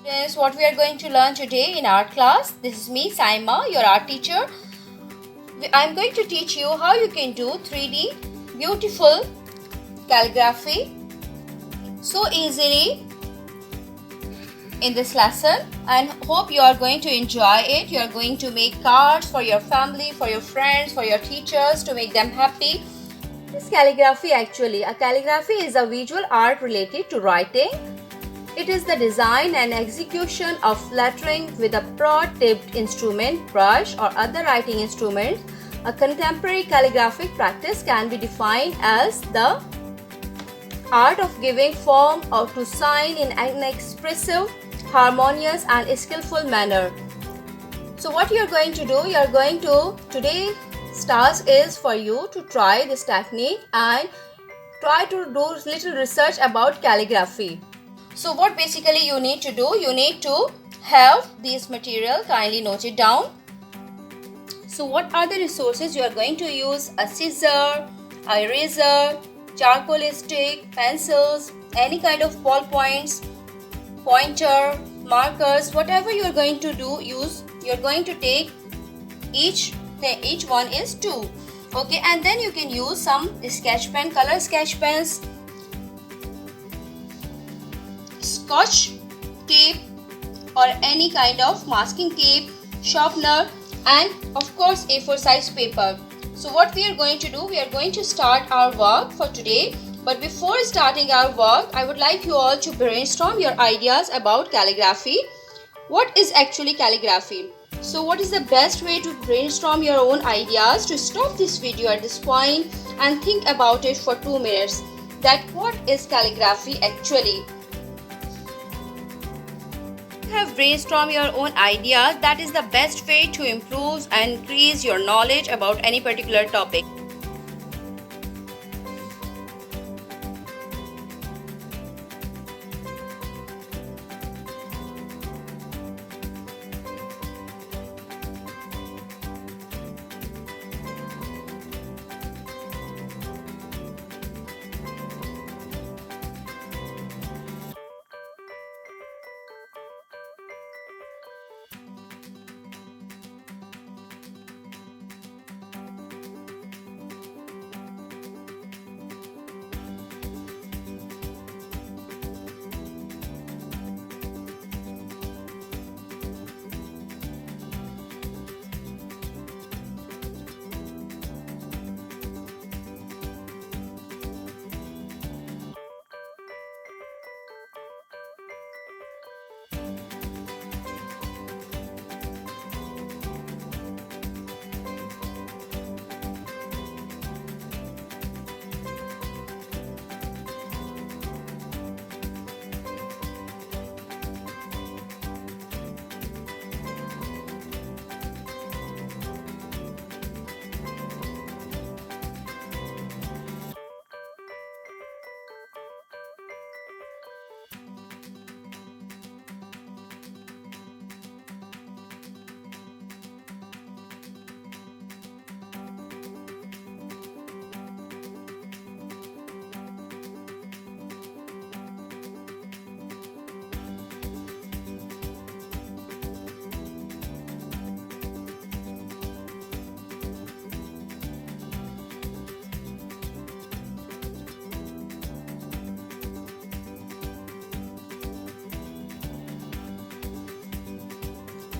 Students, what we are going to learn today in art class. This is Ms Saima, your art teacher. I am going to teach you how you can do 3D beautiful calligraphy so easily in this lesson, and hope you are going to enjoy it. You are going to make cards for your family, for your friends, for your teachers to make them happy. This calligraphy, actually, a calligraphy is a visual art related to writing. It is the design and execution of lettering with a broad-tipped instrument, brush or other writing instrument. A contemporary calligraphic practice can be defined as the art of giving form or to sign in an expressive, harmonious and skillful manner. So what you are going to do, today's task is for you to try this technique and try to do little research about calligraphy. So what basically you need to do, you need to have this material, kindly note it down. So what are the resources you are going to use? A scissor, a eraser, charcoal stick, pencils, any kind of ballpoints, pointer, markers, whatever you are going to use, you are going to take each one is 2. Okay, and then you can use some sketch pen, color sketch pens, scotch tape or any kind of masking tape, sharpener, and of course A4 size paper. So what we are going to do, we are going to start our work for today. But before starting our work, I would like you all to brainstorm your ideas about calligraphy. What is actually calligraphy? So what is the best way to brainstorm your own ideas? To stop this video at this point and think about it for 2 minutes. That what is calligraphy actually? Have brainstorm your own ideas. That is the best way to improve and increase your knowledge about any particular topic.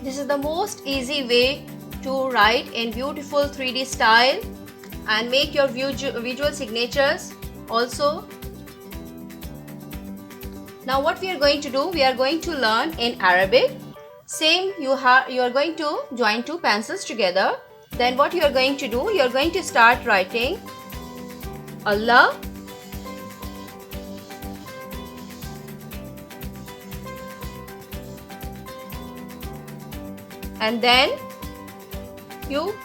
This is the most easy way to write in beautiful 3D style and make your visual signatures also. Now what we are going to do, we are going to learn in Arabic. Same, you are going to join 2 pencils together. Then what you are going to do, you are going to start writing Allah. And then you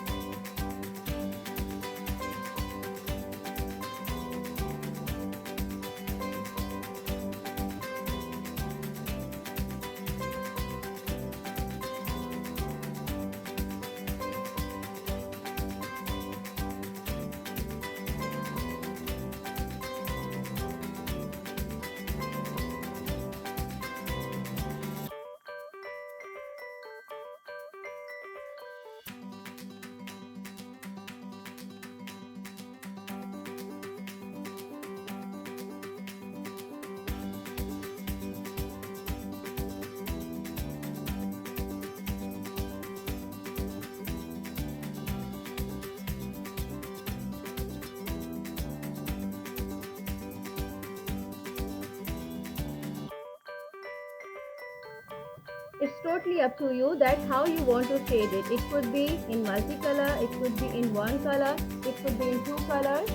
It's totally up to you that how you want to shade it. It could be in multicolor, it could be in one color, it could be in two colors.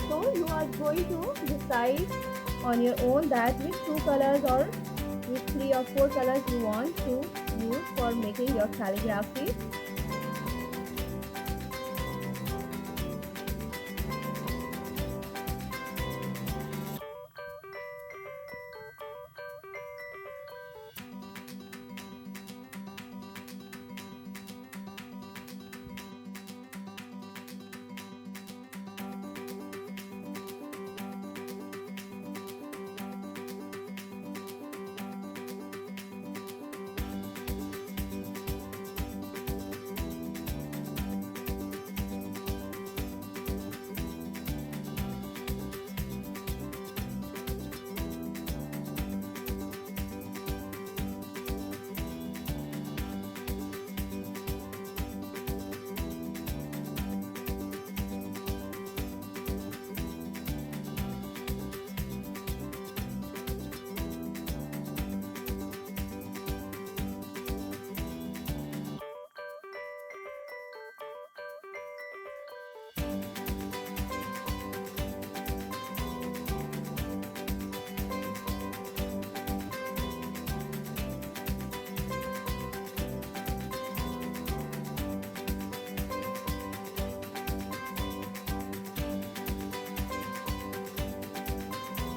So you are going to decide on your own that which two colors or which 3 or 4 colors you want to use for making your calligraphy.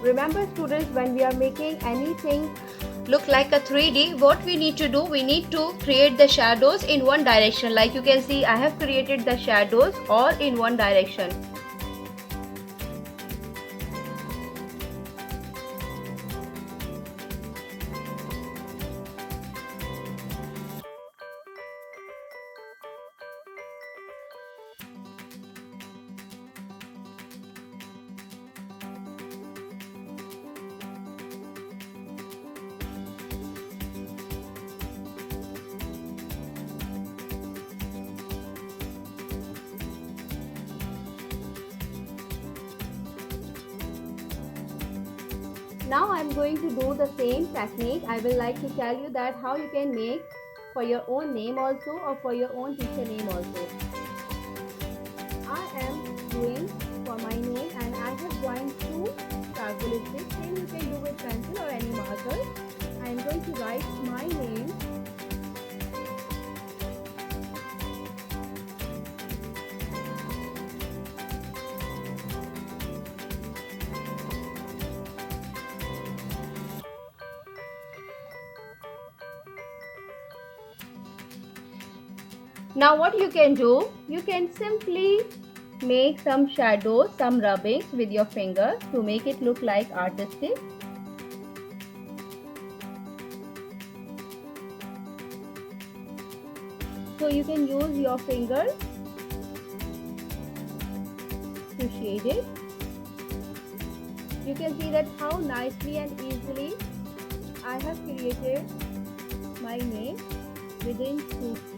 Remember students, when we are making anything look like a 3D, what we need to do, we need to create the shadows in one direction. Like you can see, I have created the shadows all in one direction. Now I am going to do the same technique. I will like to tell you that how you can make for your own name also or for your own teacher name also. I am doing for my name and I have joined two charcoal sticks. Same you can do with pencil or any marker. I am going to write my name. Now what you can do, you can simply make some shadows, some rubbings with your finger to make it look like artistic. So you can use your finger to shade it. You can see that how nicely and easily I have created my name within 2